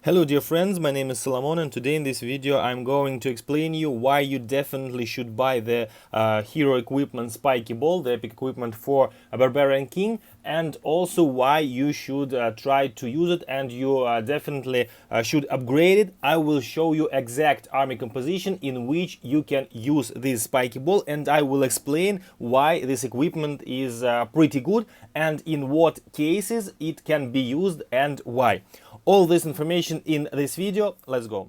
Hello dear friends, my name is Salomon, and today in this video I'm going to explain you why you definitely should buy the hero equipment Spiky Ball, the epic equipment for a Barbarian King, and also why you should try to use it, and you definitely should upgrade it. I will show you exact army composition in which you can use this Spiky Ball, and I will explain why this equipment is pretty good and in what cases it can be used and why. All this information in this video. Let's go.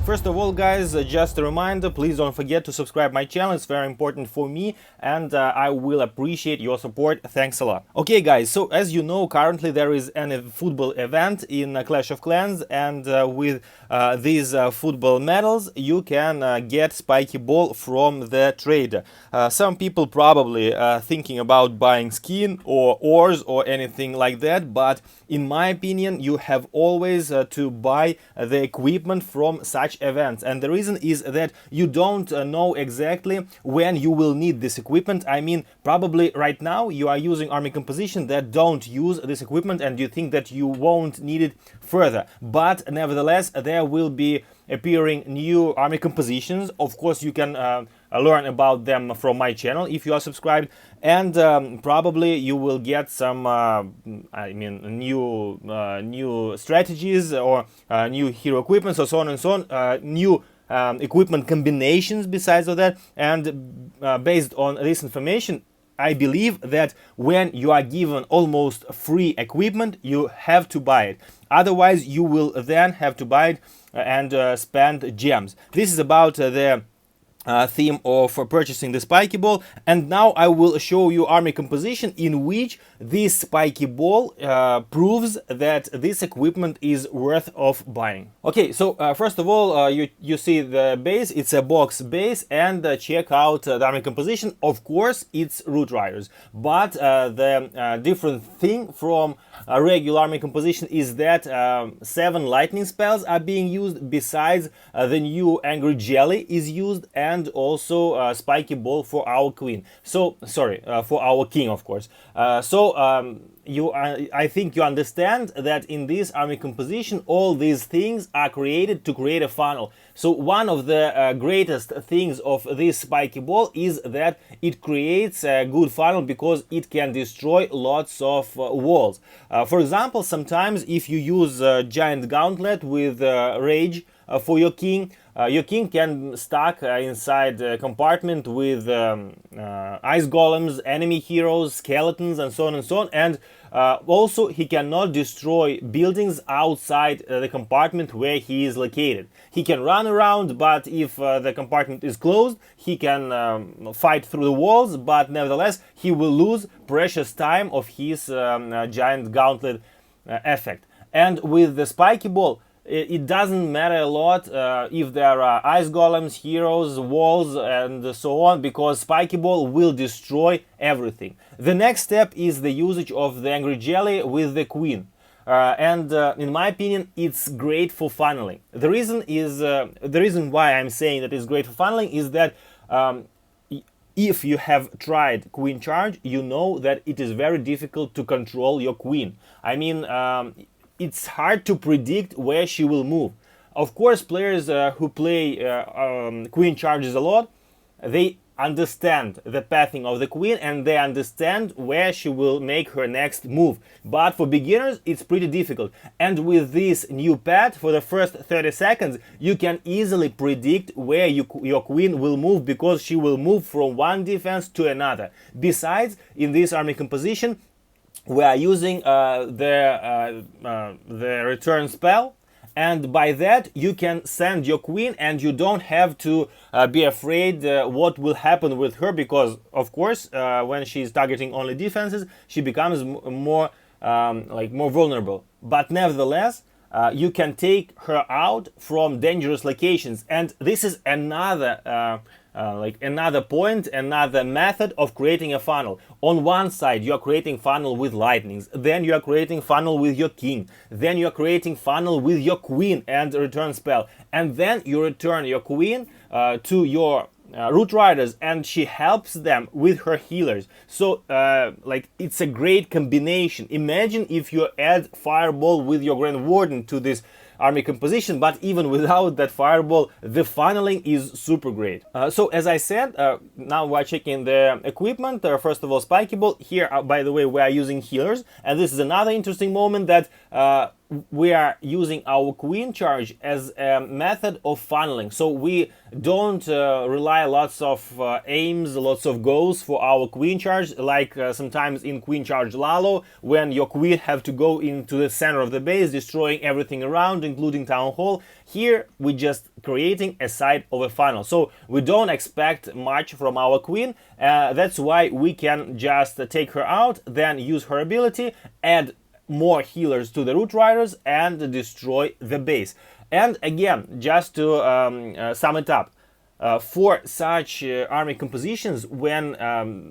First of all, guys, just a reminder, please don't forget to subscribe my channel. It's very important for me, and I will appreciate your support. Thanks a lot. Okay, guys, so as you know, currently there is a football event in Clash of Clans, and with these football medals, you can get Spiky Ball from the trader. Some people probably thinking about buying skin or ores or anything like that, but in my opinion, you have always to buy the equipment from such events, and the reason is that you don't know exactly when you will need this equipment. I mean, probably right now you are using army composition that don't use this equipment and you think that you won't need it further, but nevertheless there will be appearing new army compositions. Of course, you can learn about them from my channel if you are subscribed, and probably you will get some new strategies or new hero equipments or so on and so on, new equipment combinations besides of that. And based on this information, I believe that when you are given almost free equipment, you have to buy it. Otherwise, you will then have to buy it and spend gems. This is about the theme of purchasing the Spiky Ball, and now I will show you army composition in which this Spiky Ball proves that this equipment is worth of buying. Okay, so first of all, you see the base. It's a box base, and check out the army composition. Of course, it's Root Riders, but the different thing from a regular army composition is that 7 lightning spells are being used, besides the new Angry Jelly is used, and also Spiky Ball for our queen. So sorry, for our king, of course. I think you understand that in this army composition all these things are created to create a funnel. So one of the greatest things of this Spiky Ball is that it creates a good funnel because it can destroy lots of walls. For example, sometimes if you use Giant Gauntlet with Rage for your king can stuck inside a compartment with ice golems, enemy heroes, skeletons, and so on and so on. And also he cannot destroy buildings outside the compartment where he is located. He can run around, but if the compartment is closed, he can fight through the walls, but nevertheless he will lose precious time of his Giant Gauntlet effect. And with the Spiky Ball, it doesn't matter a lot if there are ice golems, heroes, walls, and so on, because Spiky Ball will destroy everything. The next step is the usage of the Angry Jelly with the queen. In my opinion, it's great for funneling. The reason why I'm saying that it's great for funneling is that if you have tried Queen Charge, you know that it is very difficult to control your queen. I mean, it's hard to predict where she will move. Of course, players who play Queen Charges a lot, they understand the pathing of the queen and they understand where she will make her next move. But for beginners, it's pretty difficult. And with this new path, for the first 30 seconds, you can easily predict where your queen will move, because she will move from one defense to another. Besides, in this army composition, we are using the return spell, and by that you can send your queen and you don't have to be afraid what will happen with her, because of course when she's targeting only defenses, she becomes more vulnerable. But nevertheless, you can take her out from dangerous locations, and this is another point, another method of creating a funnel. On one side you are creating funnel with lightnings, then you are creating funnel with your king, then you are creating funnel with your queen and return spell, and then you return your queen to your root riders, and she helps them with her healers. So like, it's a great combination. Imagine if you add fireball with your Grand Warden to this army composition, but even without that fireball, the funneling is super great. So as I said, now we're checking the equipment. First of all, Spiky Ball. Here, by the way, we are using healers, and this is another interesting moment, that we are using our queen charge as a method of funneling. So we don't rely lots of aims, lots of goals for our queen charge, like sometimes in queen charge Lalo, when your queen have to go into the center of the base, destroying everything around, including town hall. Here we just creating a side of a funnel, so we don't expect much from our queen. That's why we can just take her out, then use her ability, add more healers to the root riders, and destroy the base. And again, just to sum it up, for such army compositions, when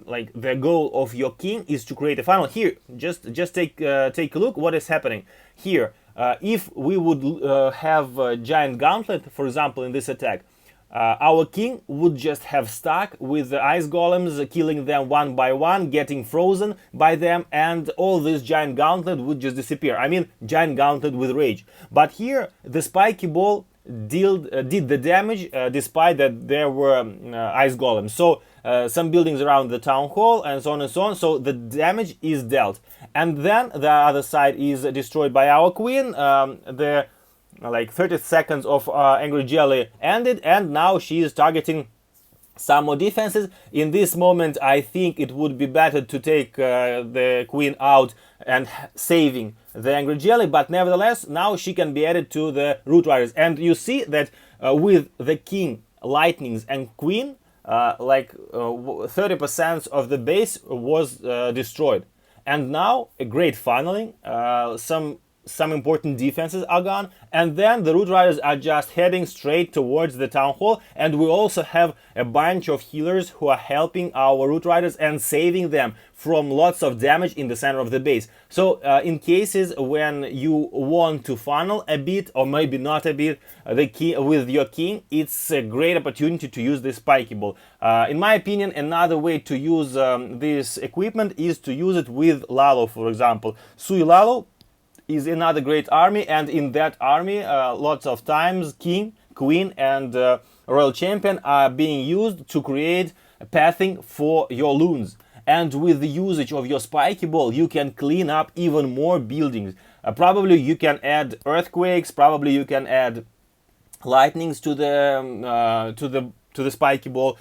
like, the goal of your king is to create a funnel, here just take a look what is happening here. If we would have a giant gauntlet, for example, in this attack, our king would just have stuck with the ice golems, killing them one by one, getting frozen by them, and all this giant gauntlet would just disappear. I mean, giant gauntlet with rage. But here, the Spiky Ball did the damage, despite that there were ice golems. So some buildings around the town hall, and so on and so on. So the damage is dealt. And then the other side is destroyed by our queen. The like 30 seconds of Angry Jelly ended, and now she is targeting some more defenses. In this moment, I think it would be better to take the queen out and saving the Angry Jelly, but nevertheless, now she can be added to the root riders. And you see that with the king, lightnings, and queen, like 30% of the base was destroyed. And now a great funneling, some important defenses are gone, and then the root riders are just heading straight towards the town hall. And we also have a bunch of healers who are helping our root riders and saving them from lots of damage in the center of the base. So in cases when you want to funnel a bit, or maybe not a bit, with your king, it's a great opportunity to use this Spiky Ball. In my opinion, another way to use this equipment is to use it with Lalo, for example. Sui Lalo is another great army, and in that army lots of times king, queen, and royal champion are being used to create pathing for your loons. And with the usage of your Spiky Ball, you can clean up even more buildings. Probably you can add earthquakes, probably you can add lightnings to the Spiky Ball,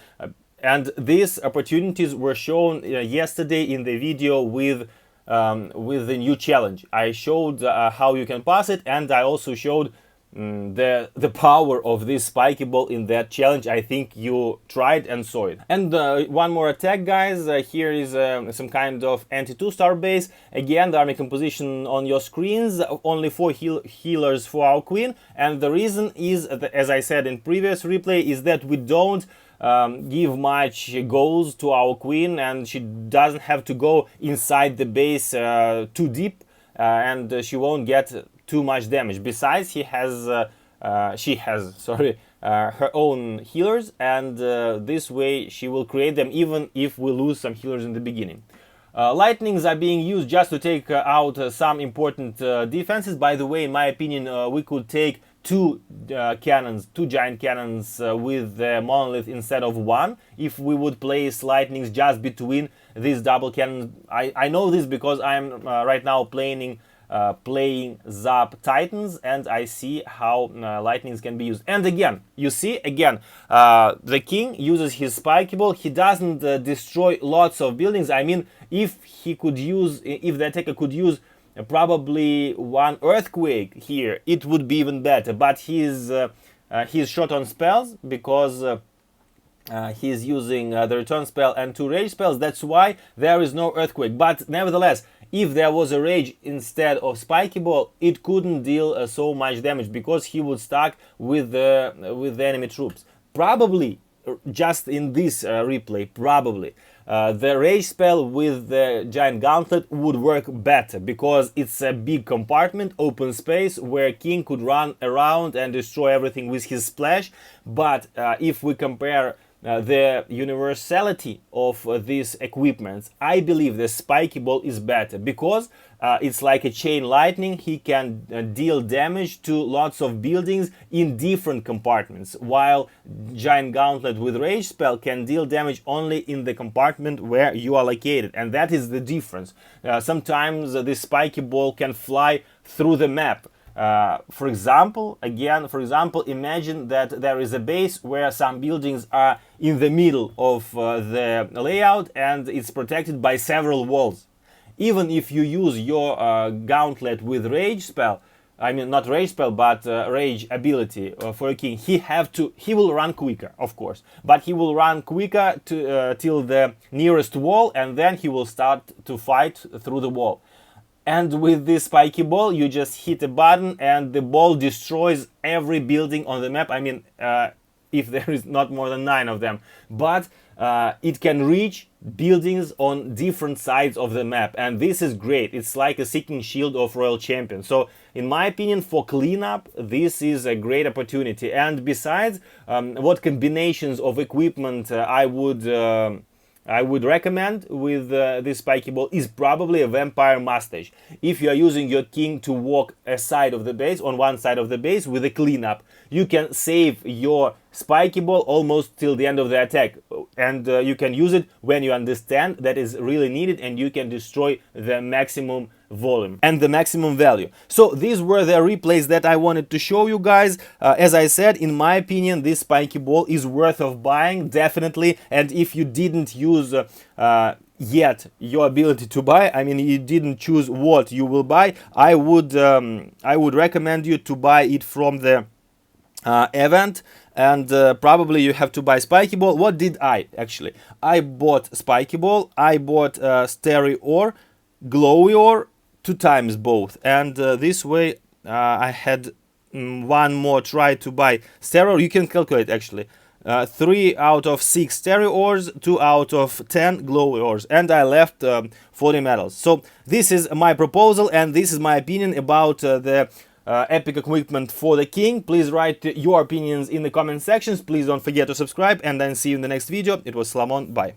and these opportunities were shown yesterday in the video with the new challenge. I showed how you can pass it, and I also showed the power of this Spiky Ball in that challenge. I think you tried and saw it. And one more attack, guys. Here is some kind of anti-2-star base. Again, the army composition on your screens, only 4 healers for our queen. And the reason is, as I said in previous replay, is that we don't give much goals to our queen, and she doesn't have to go inside the base too deep, and she won't get too much damage. Besides, she has her own healers, and this way she will create them even if we lose some healers in the beginning. Lightnings are being used just to take out some important defenses. By the way, in my opinion, we could take two giant cannons with the monolith instead of one, if we would place lightnings just between these double cannons. I know this because I'm right now playing Zap Titans, and I see how lightnings can be used. And again, you see, the king uses his Spiky Ball. He doesn't destroy lots of buildings. I mean, if the attacker could use probably one earthquake here, it would be even better. But he's short on spells because he's using the return spell and 2 rage spells. That's why there is no earthquake. But nevertheless, if there was a rage instead of Spiky Ball, it couldn't deal so much damage because he would stuck with the enemy troops. Probably, just in this replay, probably the rage spell with the giant gauntlet would work better because it's a big compartment, open space, where king could run around and destroy everything with his splash. But if we compare the universality of these equipments, I believe the Spiky Ball is better because it's like a chain lightning. He can deal damage to lots of buildings in different compartments, while Giant Gauntlet with Rage Spell can deal damage only in the compartment where you are located, and that is the difference. Sometimes this Spiky Ball can fly through the map. For example, imagine that there is a base where some buildings are in the middle of the layout and it's protected by several walls. Even if you use your Gauntlet with Rage Spell, I mean not Rage Spell, but Rage ability for a king, he will run quicker, of course, but he will run quicker till the nearest wall, and then he will start to fight through the wall. And with this Spiky Ball, you just hit a button and the ball destroys every building on the map. I mean, if there is not more than 9 of them. But it can reach buildings on different sides of the map. And this is great. It's like a Seeking Shield of Royal Champion. So, in my opinion, for cleanup, this is a great opportunity. And besides, what combinations of equipment I would recommend with this Spiky Ball is probably a Vampire Mustache. If you are using your king to walk on one side of the base with a cleanup, you can save your Spiky Ball almost till the end of the attack, and you can use it when you understand that is really needed, and you can destroy the maximum volume and the maximum value. So these were the replays that I wanted to show you guys. As I said, in my opinion, this Spiky Ball is worth of buying, definitely. And if you didn't use yet your ability to buy, I mean you didn't choose what you will buy, I would recommend you to buy it from the event. And probably you have to buy Spiky Ball. What did I actually? I bought Spiky Ball, I bought Starry Ore, Glowy Ore, 2 times both, and this way I had one more try to buy Starry Ore. You can calculate actually. 3 out of 6 Starry Ores, 2 out of 10 Glowy Ores, and I left 40 medals. So this is my proposal, and this is my opinion about the epic equipment for the king. Please write your opinions in the comment sections. Please don't forget to subscribe, and then see you in the next video. It was SALOMON. Bye.